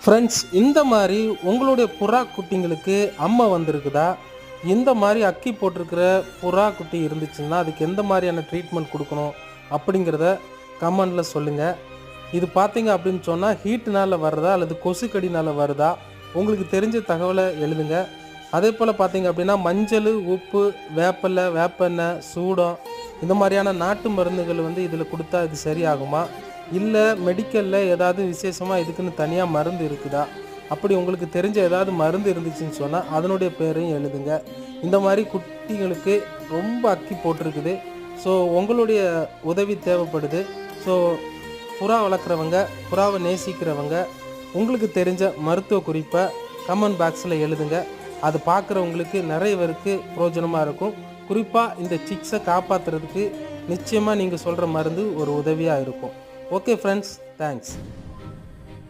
Friends, இந்த மாதிரி உங்களுடைய புறா குட்டிங்களுக்கு அம்மை வந்திருக்குதா? இந்த மாதிரி அக்கி போட்டிருக்கிற புறா குட்டி இருந்துச்சுன்னா அதுக்கு எந்த மாதிரியான ட்ரீட்மெண்ட் கொடுக்கணும் அப்படிங்கிறத கமெண்டில் சொல்லுங்கள். இது பார்த்தீங்க அப்படின்னு சொன்னால் ஹீட்டுனால் வர்றதா அல்லது கொசுக்கடினால் வருதா? உங்களுக்கு தெரிஞ்ச தகவலை எழுதுங்க. அதே போல் பார்த்தீங்க அப்படின்னா மஞ்சள், உப்பு, வேப்பலை, வேப்பெண்ணெய், சூடம் இந்த மாதிரியான நாட்டு மருந்துகள் இதில் கொடுத்தா இது சரியாகுமா? இல்லை மெடிக்கலில் ஏதாவது விசேஷமாக இதுக்குன்னு தனியாக மருந்து இருக்குதா? அப்படி உங்களுக்கு தெரிஞ்ச ஏதாவது மருந்து இருந்துச்சுன்னு சொன்னால் அதனுடைய பேரையும் எழுதுங்க. இந்த மாதிரி குட்டிகளுக்கு ரொம்ப அக்கி போட்டிருக்குது. ஸோ உங்களுடைய உதவி தேவைப்படுது. ஸோ புறா வளர்க்குறவங்க, புறாவை நேசிக்கிறவங்க உங்களுக்கு தெரிஞ்ச மருத்துவ குறிப்பை கமெண்ட் பாக்ஸில் எழுதுங்க. அது பார்க்குறவங்களுக்கு நிறைய பேருக்கு பிரயோஜனமாக இருக்கும். குறிப்பாக இந்த சிக்ஸை காப்பாற்றுறதுக்கு நிச்சயமாக நீங்கள் சொல்கிற மருந்து ஒரு உதவியாக இருக்கும். Okay friends, thanks.